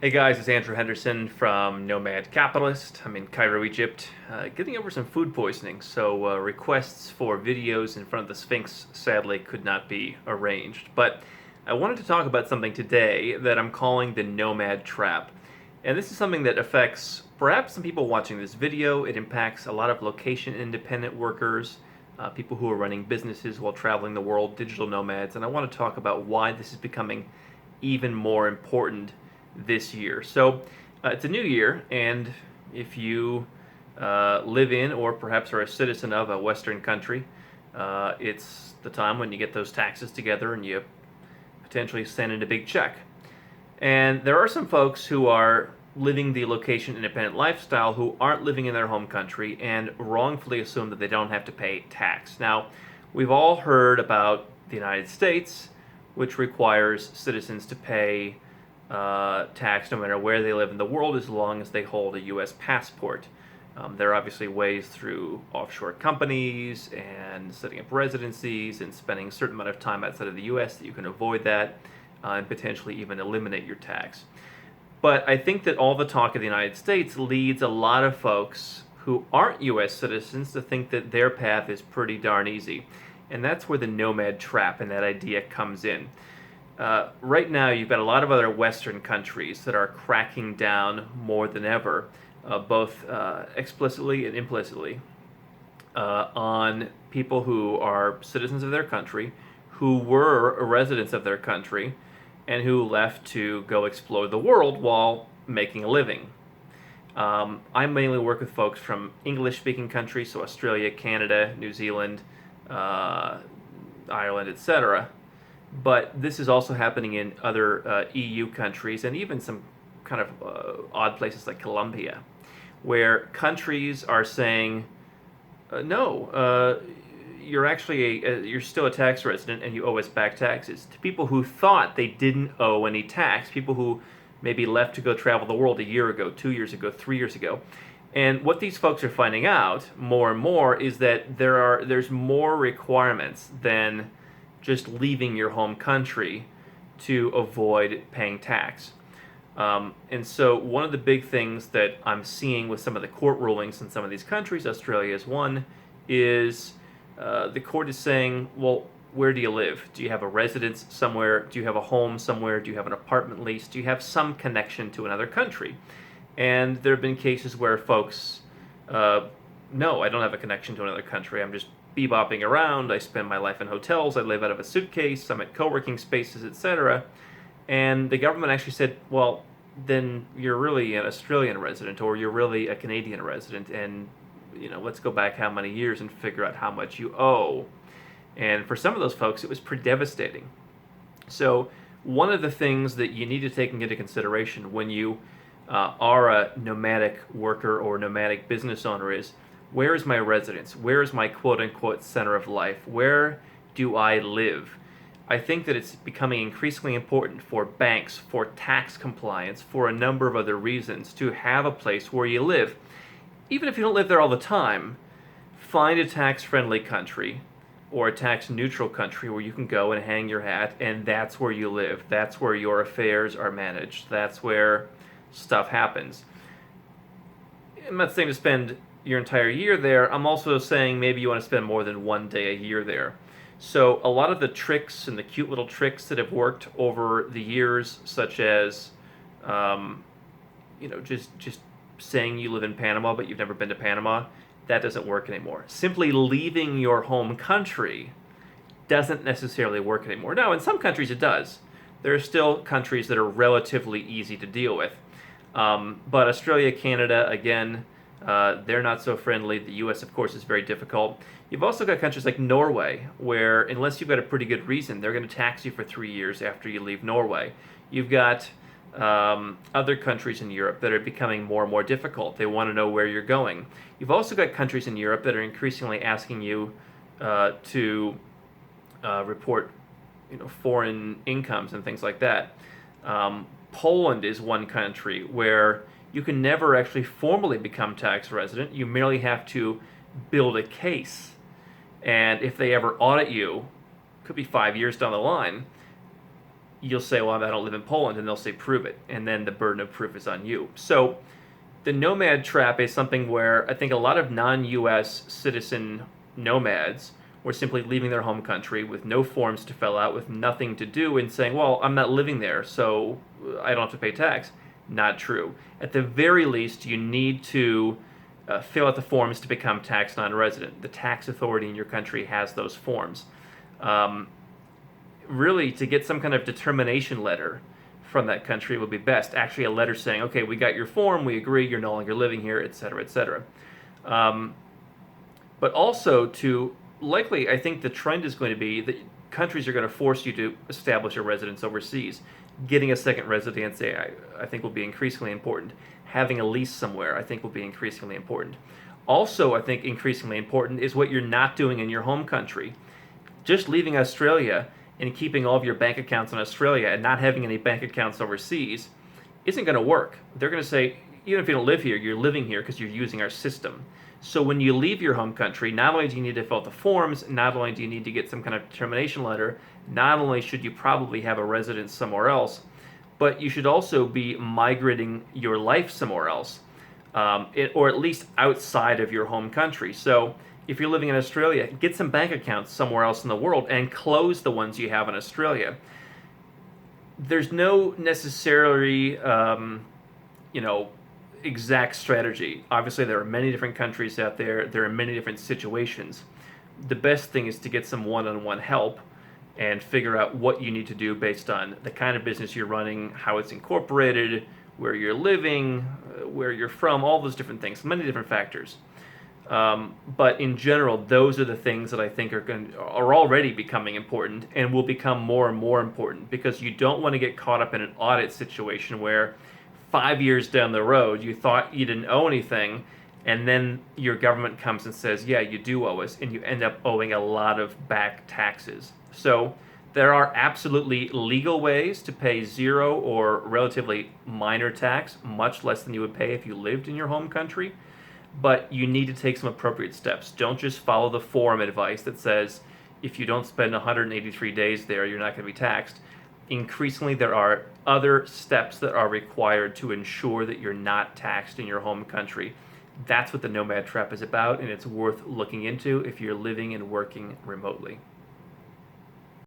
Hey guys, it's Andrew Henderson from Nomad Capitalist. I'm in Cairo, Egypt, getting over some food poisoning, so requests for videos in front of the Sphinx sadly could not be arranged. But I wanted to talk about something today that I'm calling the Nomad Trap. And this is something that affects perhaps some people watching this video. It impacts a lot of location-independent workers, people who are running businesses while traveling the world, digital nomads, and I want to talk about why this is becoming even more important this year. So it's a new year, and if you live in or perhaps are a citizen of a Western country, it's the time when you get those taxes together and you potentially send in a big check. And there are some folks who are living the location independent lifestyle who aren't living in their home country and wrongfully assume that they don't have to pay tax. Now, we've all heard about the United States, which requires citizens to pay tax no matter where they live in the world as long as they hold a U.S. passport. There are obviously ways through offshore companies and setting up residencies and spending a certain amount of time outside of the U.S. that you can avoid that and potentially even eliminate your tax. But I think that all the talk of the United States leads a lot of folks who aren't U.S. citizens to think that their path is pretty darn easy. And that's where the Nomad Trap and that idea comes in. Right now, you've got a lot of other Western countries that are cracking down more than ever, both explicitly and implicitly, on people who are citizens of their country, who were residents of their country, and who left to go explore the world while making a living. I mainly work with folks from English-speaking countries, so Australia, Canada, New Zealand, Ireland, etc. But this is also happening in other EU countries and even some kind of odd places like Colombia, where countries are saying, no, you're actually you're still a tax resident and you owe us back taxes. To people who thought they didn't owe any tax, people who maybe left to go travel the world a year ago, 2 years ago, 3 years ago. And what these folks are finding out more and more is that there's more requirements than just leaving your home country to avoid paying tax. And so one of the big things that I'm seeing with some of the court rulings in some of these countries, Australia is one, is the court is saying, well, where do you live? Do you have a residence somewhere? Do you have a home somewhere? Do you have an apartment lease? Do you have some connection to another country? And there have been cases where folks, no, I don't have a connection to another country. I'm just bebopping around. I spend my life in hotels. I live out of a suitcase. I'm at co-working spaces, etc. And the government actually said, well, then you're really an Australian resident or you're really a Canadian resident. And, let's go back how many years and figure out how much you owe. And for some of those folks, it was pretty devastating. So one of the things that you need to take into consideration when you are a nomadic worker or nomadic business owner is, where is my residence? Where is my quote-unquote center of life? Where do I live? I think that it's becoming increasingly important for banks, for tax compliance, for a number of other reasons to have a place where you live. Even if you don't live there all the time, find a tax-friendly country or a tax-neutral country where you can go and hang your hat, and that's where you live. That's where your affairs are managed. That's where stuff happens. I'm not saying to spend your entire year there. I'm also saying maybe you want to spend more than one day a year there. So a lot of the tricks and the cute little tricks that have worked over the years, such as, just saying you live in Panama but you've never been to Panama, that doesn't work anymore. Simply leaving your home country doesn't necessarily work anymore. Now, in some countries it does. There are still countries that are relatively easy to deal with. But Australia, Canada, again, they're not so friendly. The U.S., of course, is very difficult. You've also got countries like Norway, where unless you've got a pretty good reason, they're going to tax you for 3 years after you leave Norway. You've got other countries in Europe that are becoming more and more difficult. They want to know where you're going. You've also got countries in Europe that are increasingly asking you to report, foreign incomes and things like that. Poland is one country where you can never actually formally become tax resident. You merely have to build a case. And if they ever audit you, could be 5 years down the line, you'll say, well, I don't live in Poland, and they'll say, prove it. And then the burden of proof is on you. So the nomad trap is something where I think a lot of non-US citizen nomads were simply leaving their home country with no forms to fill out, with nothing to do, and saying, well, I'm not living there, so I don't have to pay tax. Not true. At the very least, you need to fill out the forms to become tax non-resident. The tax authority in your country has those forms. Really, to get some kind of determination letter from that country would be best. Actually, a letter saying, okay, we got your form, we agree, you're no longer living here, etc., etc. But also to, likely, I think the trend is going to be that countries are going to force you to establish a residence overseas. Getting a second residency, I think, will be increasingly important. Having a lease somewhere, I think, will be increasingly important. Also, I think increasingly important is what you're not doing in your home country. Just leaving Australia and keeping all of your bank accounts in Australia and not having any bank accounts overseas isn't going to work. They're going to say, even if you don't live here, you're living here because you're using our system. So when you leave your home country, not only do you need to fill out the forms, not only do you need to get some kind of determination letter, not only should you probably have a residence somewhere else, but you should also be migrating your life somewhere else, or at least outside of your home country. So if you're living in Australia, get some bank accounts somewhere else in the world and close the ones you have in Australia. There's no necessarily, exact strategy. Obviously, there are many different countries out there. There are many different situations. The best thing is to get some one-on-one help and figure out what you need to do based on the kind of business you're running, how it's incorporated, where you're living, where you're from, all those different things, many different factors. But in general, those are the things that I think are already becoming important and will become more and more important, because you don't want to get caught up in an audit situation where 5 years down the road you thought you didn't owe anything, and then your government comes and says, yeah, you do owe us, and you end up owing a lot of back taxes. So there are absolutely legal ways to pay zero or relatively minor tax, much less than you would pay if you lived in your home country. But you need to take some appropriate steps. Don't just follow the forum advice that says if you don't spend 183 days there, you're not going to be taxed. Increasingly, there are other steps that are required to ensure that you're not taxed in your home country. That's what the Nomad Trap is about, and it's worth looking into if you're living and working remotely.